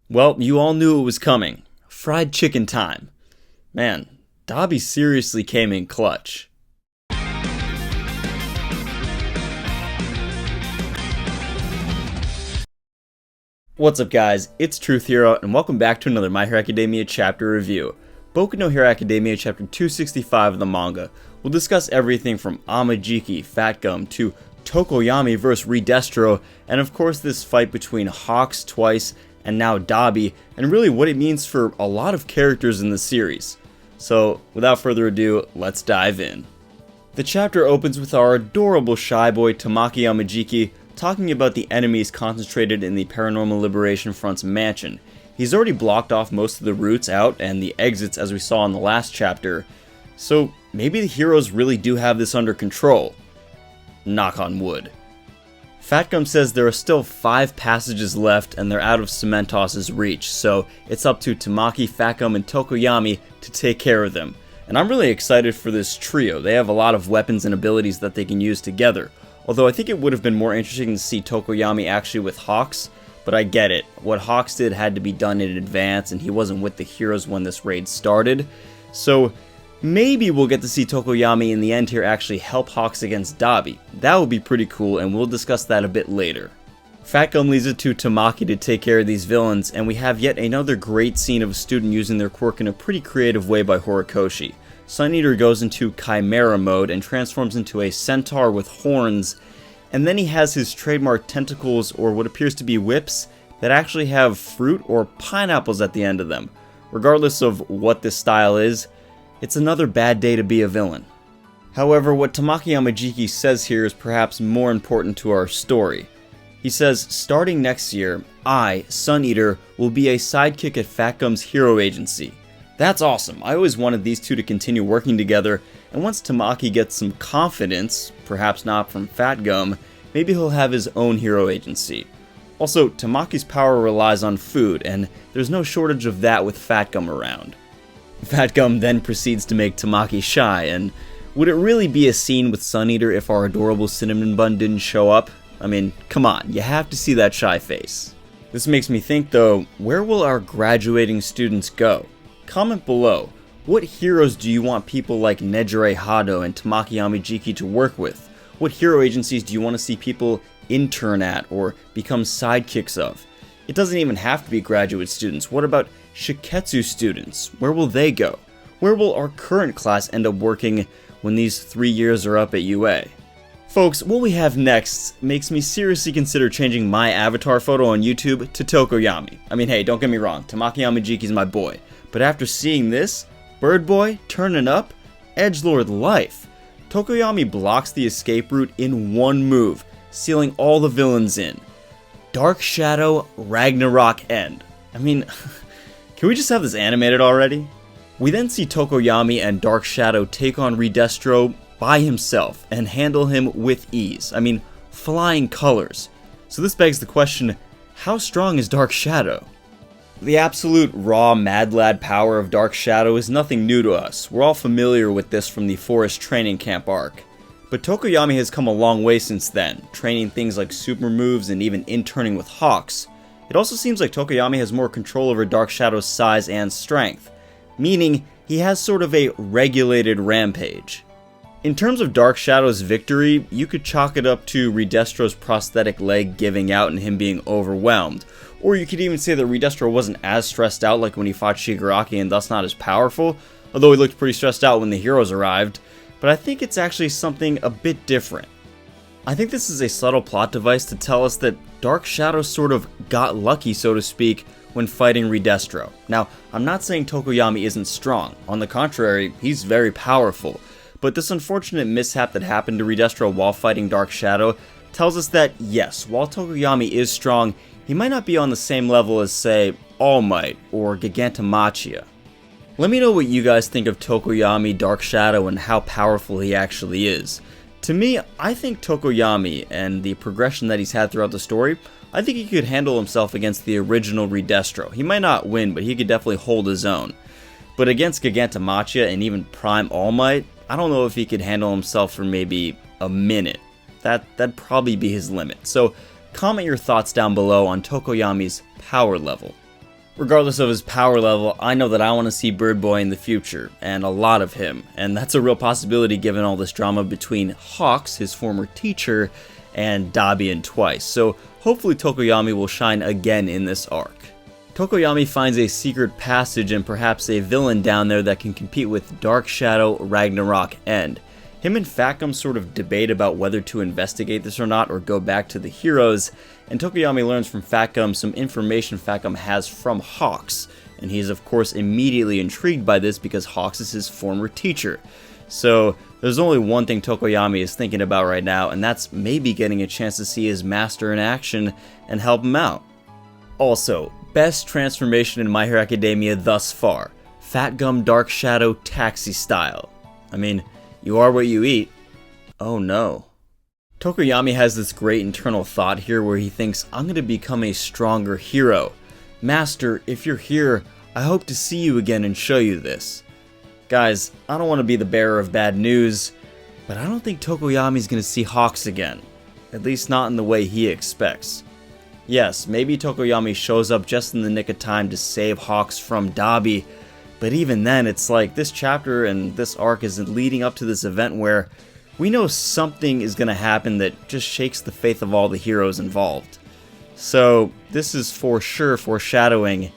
Well, you all knew it was coming. Fried chicken time. Man, Dabi seriously came in clutch. What's up guys, it's Truth Hero, and welcome back to another My Hero Academia chapter review. Boku no Hero Academia chapter 265 of the manga. We'll discuss everything from Amajiki, Fat Gum, to Tokoyami vs ReDestro, and of course this fight between HAWKS twice, and now Dabi, and really what it means for a lot of characters in the series. So, without further ado, let's dive in. The chapter opens with our adorable shy boy Tamaki Amajiki talking about the enemies concentrated in the Paranormal Liberation Front's mansion. He's already blocked off most of the routes out and the exits as we saw in the last chapter, so maybe the heroes really do have this under control. Knock on wood. Fat Gum says there are still 5 passages left and they're out of Cementos's reach, so it's up to Tamaki, Fat Gum, and Tokoyami to take care of them. And I'm really excited for this trio. They have a lot of weapons and abilities that they can use together. Although I think it would have been more interesting to see Tokoyami actually with HAWKS, but I get it. What HAWKS did had to be done in advance and he wasn't with the heroes when this raid started. So maybe we'll get to see Tokoyami in the end here actually help HAWKS against Dabi. That would be pretty cool, and we'll discuss that a bit later. Fat Gum leaves it to Tamaki to take care of these villains, and we have yet another great scene of a student using their quirk in a pretty creative way by Horikoshi. Sun Eater goes into Chimera mode and transforms into a centaur with horns, and then he has his trademark tentacles, or what appears to be whips, that actually have fruit or pineapples at the end of them. Regardless of what this style is, it's another bad day to be a villain. However, what Tamaki Amajiki says here is perhaps more important to our story. He says, starting next year, I, Sun Eater, will be a sidekick at Fat Gum's hero agency. That's awesome. I always wanted these two to continue working together, and once Tamaki gets some confidence, perhaps not from Fat Gum, maybe he'll have his own hero agency. Also, Tamaki's power relies on food, and there's no shortage of that with Fat Gum around. Fat Gum then proceeds to make Tamaki shy, and would it really be a scene with Sun Eater if our adorable cinnamon bun didn't show up? I mean, come on, you have to see that shy face. This makes me think though, where will our graduating students go? Comment below, what heroes do you want people like Nejire Hado and Tamaki Amajiki to work with? What hero agencies do you want to see people intern at or become sidekicks of? It doesn't even have to be graduate students. What about Shiketsu students? Where will they go? Where will our current class end up working when these 3 years are up at UA? Folks, what we have next makes me seriously consider changing my avatar photo on YouTube to Tokoyami. I mean, hey, don't get me wrong, Tamaki Amajiki's my boy. But after seeing this, Bird Boy, turning up, edgelord life. Tokoyami blocks the escape route in one move, sealing all the villains in. Dark Shadow Ragnarok End. I mean, can we just have this animated already? We then see Tokoyami and Dark Shadow take on ReDestro by himself and handle him with ease. I mean, flying colors. So this begs the question, how strong is Dark Shadow? The absolute raw mad lad power of Dark Shadow is nothing new to us. We're all familiar with this from the Forest Training Camp arc. But Tokoyami has come a long way since then, training things like super moves and even interning with HAWKS. It also seems like Tokoyami has more control over Dark Shadow's size and strength, meaning he has sort of a regulated rampage. In terms of Dark Shadow's victory, you could chalk it up to ReDestro's prosthetic leg giving out and him being overwhelmed. Or you could even say that ReDestro wasn't as stressed out like when he fought Shigaraki and thus not as powerful, although he looked pretty stressed out when the heroes arrived. But I think it's actually something a bit different. I think this is a subtle plot device to tell us that Dark Shadow sort of got lucky, so to speak, when fighting ReDestro. Now, I'm not saying Tokoyami isn't strong. On the contrary, he's very powerful. But this unfortunate mishap that happened to ReDestro while fighting Dark Shadow tells us that, yes, while Tokoyami is strong, he might not be on the same level as, say, All Might or Gigantomachia. Let me know what you guys think of Tokoyami, Dark Shadow, and how powerful he actually is. To me, I think Tokoyami, and the progression that he's had throughout the story, I think he could handle himself against the original ReDestro. He might not win, but he could definitely hold his own. But against Gigantomachia and even Prime All Might, I don't know if he could handle himself for maybe a minute. That'd probably be his limit. So comment your thoughts down below on Tokoyami's power level. Regardless of his power level, I know that I want to see Bird Boy in the future, and a lot of him, and that's a real possibility given all this drama between HAWKS, his former teacher, and Dabi and Twice, so hopefully Tokoyami will shine again in this arc. Tokoyami finds a secret passage and perhaps a villain down there that can compete with Dark Shadow Ragnarok End. Him and Fatgum sort of debate about whether to investigate this or not or go back to the heroes, and Tokoyami learns from Fatgum some information Fatgum has from HAWKS, and he's of course immediately intrigued by this because HAWKS is his former teacher. So there's only one thing Tokoyami is thinking about right now, and that's maybe getting a chance to see his master in action and help him out. Also, best transformation in My Hero Academia thus far, Fatgum Dark Shadow Taxi style. I mean, you are what you eat. Oh no. Tokoyami has this great internal thought here where he thinks, I'm going to become a stronger hero. Master, if you're here, I hope to see you again and show you this. Guys, I don't want to be the bearer of bad news, but I don't think Tokoyami's going to see HAWKS again. At least not in the way he expects. Yes, maybe Tokoyami shows up just in the nick of time to save HAWKS from Dabi, but even then it's like this chapter and this arc is leading up to this event where we know something is going to happen that just shakes the faith of all the heroes involved. So this is for sure foreshadowing,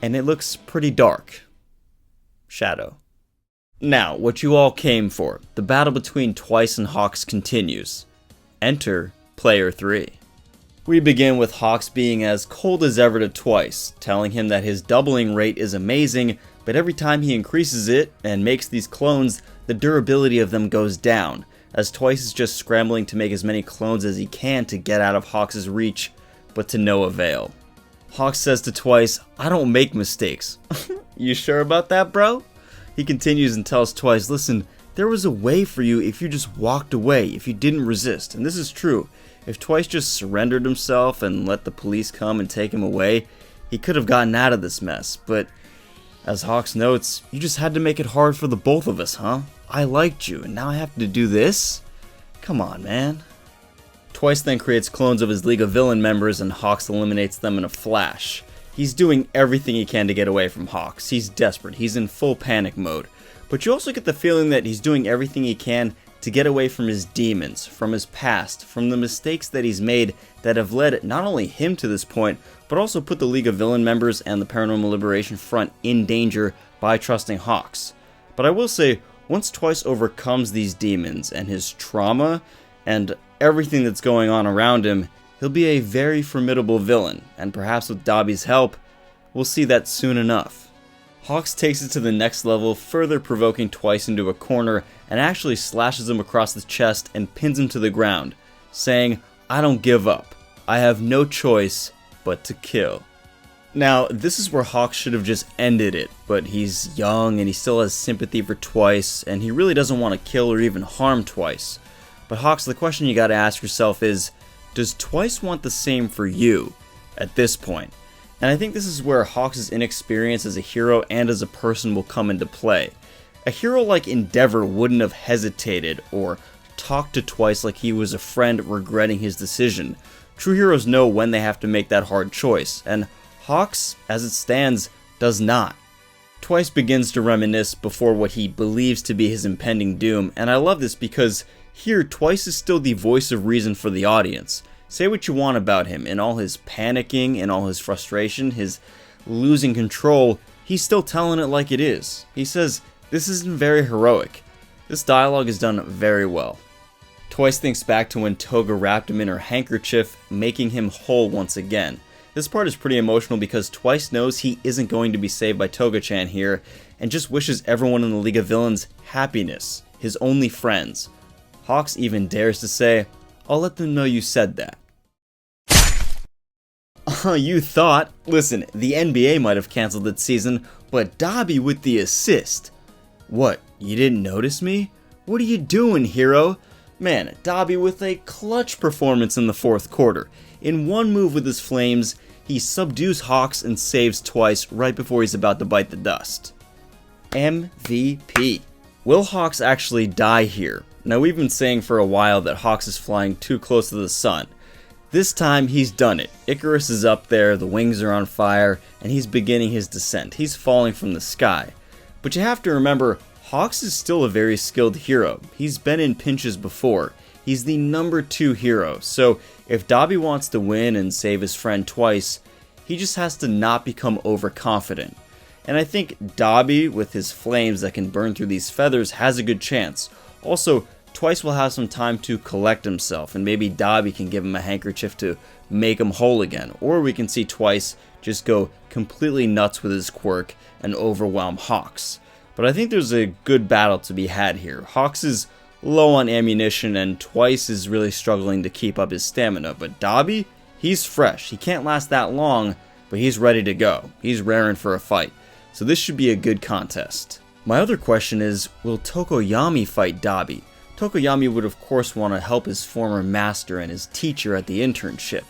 and it looks pretty dark. Shadow. Now, what you all came for, the battle between Twice and HAWKS continues. Enter Player 3. We begin with HAWKS being as cold as ever to Twice, telling him that his doubling rate is amazing, but every time he increases it and makes these clones, the durability of them goes down, as Twice is just scrambling to make as many clones as he can to get out of HAWKS' reach, but to no avail. HAWKS says to Twice, I don't make mistakes. You sure about that, bro? He continues and tells Twice, listen, there was a way for you if you just walked away, if you didn't resist, and this is true. If Twice just surrendered himself and let the police come and take him away, he could have gotten out of this mess, but as HAWKS notes, you just had to make it hard for the both of us, huh? I liked you, and now I have to do this? Come on, man. Twice then creates clones of his League of Villain members, and HAWKS eliminates them in a flash. He's doing everything he can to get away from HAWKS. He's desperate. He's in full panic mode. But you also get the feeling that he's doing everything he can to get away from his demons, from his past, from the mistakes that he's made that have led not only him to this point, but also put the League of Villain members and the Paranormal Liberation Front in danger by trusting HAWKS. But I will say, once Twice overcomes these demons and his trauma and everything that's going on around him, he'll be a very formidable villain, and perhaps with Dabi's help, we'll see that soon enough. HAWKS takes it to the next level, further provoking Twice into a corner and actually slashes him across the chest and pins him to the ground, saying, I don't give up. I have no choice but to kill. Now, this is where HAWKS should have just ended it, but he's young and he still has sympathy for Twice, and he really doesn't want to kill or even harm Twice. But HAWKS, the question you gotta ask yourself is, does Twice want the same for you at this point? And I think this is where HAWKS' inexperience as a hero and as a person will come into play. A hero like Endeavor wouldn't have hesitated or talked to Twice like he was a friend regretting his decision. True heroes know when they have to make that hard choice, and HAWKS, as it stands, does not. Twice begins to reminisce before what he believes to be his impending doom, and I love this because here Twice is still the voice of reason for the audience. Say what you want about him, in all his panicking, in all his frustration, his losing control, he's still telling it like it is. He says, this isn't very heroic. This dialogue is done very well. Twice thinks back to when Toga wrapped him in her handkerchief, making him whole once again. This part is pretty emotional because Twice knows he isn't going to be saved by Toga-chan here, and just wishes everyone in the League of Villains happiness, his only friends. HAWKS even dares to say, I'll let them know you said that. You thought? Listen, the NBA might have cancelled its season, but Dabi with the assist. What, you didn't notice me? What are you doing, hero? Man, Dabi with a clutch performance in the fourth quarter. In one move with his flames, he subdues HAWKS and saves Twice right before he's about to bite the dust. MVP. Will HAWKS actually die here? Now, we've been saying for a while that HAWKS is flying too close to the sun. This time he's done it. Icarus is up there, the wings are on fire, and he's beginning his descent. He's falling from the sky. But you have to remember, HAWKS is still a very skilled hero. He's been in pinches before. He's the number 2 hero, so if Dabi wants to win and save his friend twice, he just has to not become overconfident. And I think Dabi, with his flames that can burn through these feathers, has a good chance. Also, Twice will have some time to collect himself, and maybe Dabi can give him a handkerchief to make him whole again. Or we can see Twice just go completely nuts with his quirk and overwhelm HAWKS. But I think there's a good battle to be had here. HAWKS is low on ammunition, and Twice is really struggling to keep up his stamina. But Dabi, he's fresh. He can't last that long, but he's ready to go. He's raring for a fight. So this should be a good contest. My other question is, will Tokoyami fight Dabi? Tokoyami would of course want to help his former master and his teacher at the internship.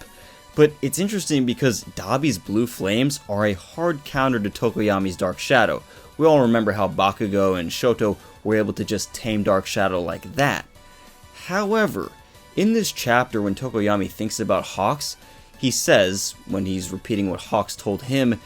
But it's interesting because Dabi's blue flames are a hard counter to Tokoyami's Dark Shadow. We all remember how Bakugo and Shoto were able to just tame Dark Shadow like that. However, in this chapter when Tokoyami thinks about HAWKS, he says, when he's repeating what HAWKS told him,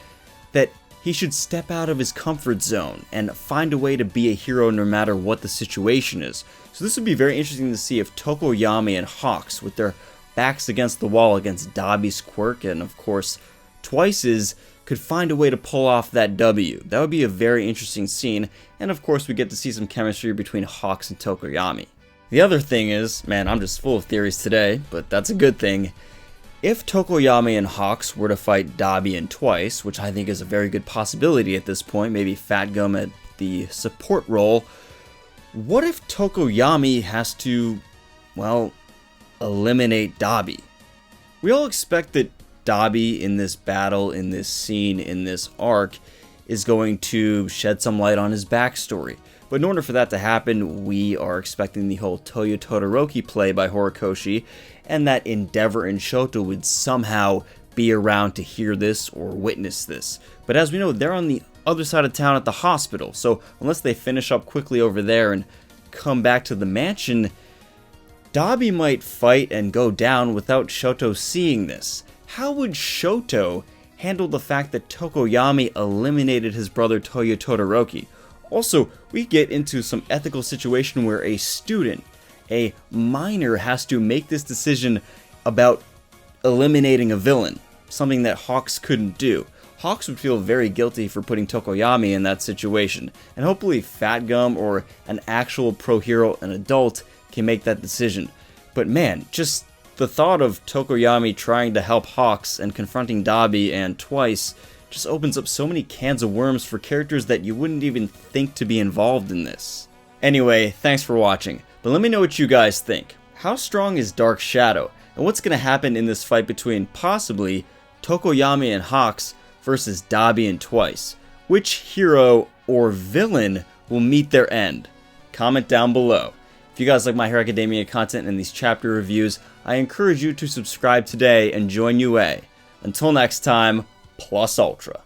that he should step out of his comfort zone and find a way to be a hero no matter what the situation is. So this would be very interesting to see if Tokoyami and HAWKS, with their backs against the wall against Dabi's quirk and of course Twice's, could find a way to pull off that W. That would be a very interesting scene, and of course we get to see some chemistry between HAWKS and Tokoyami. The other thing is, man, I'm just full of theories today, but that's a good thing. If Tokoyami and HAWKS were to fight Dabi and Twice, which I think is a very good possibility at this point, maybe Fat Gum at the support role, what if Tokoyami has to, well, eliminate Dabi? We all expect that Dabi in this battle, in this scene, in this arc, is going to shed some light on his backstory. But in order for that to happen, we are expecting the whole Toyo Todoroki play by Horikoshi, and that Endeavor and Shoto would somehow be around to hear this or witness this. But as we know, they're on the other side of town at the hospital, so unless they finish up quickly over there and come back to the mansion, Dabi might fight and go down without Shoto seeing this. How would Shoto handle the fact that Tokoyami eliminated his brother Toyo Todoroki? Also, we get into some ethical situation where a student, a minor, has to make this decision about eliminating a villain, something that HAWKS couldn't do. HAWKS would feel very guilty for putting Tokoyami in that situation, and hopefully Fat Gum or an actual pro hero, an adult, can make that decision. But man, just the thought of Tokoyami trying to help HAWKS and confronting Dabi and Twice just opens up so many cans of worms for characters that you wouldn't even think to be involved in this. Anyway, thanks for watching, but let me know what you guys think. How strong is Dark Shadow, and what's going to happen in this fight between possibly Tokoyami and HAWKS versus Dabi and Twice? Which hero or villain will meet their end? Comment down below. If you guys like My Hero Academia content and these chapter reviews, I encourage you to subscribe today and join UA. Until next time, Plus Ultra.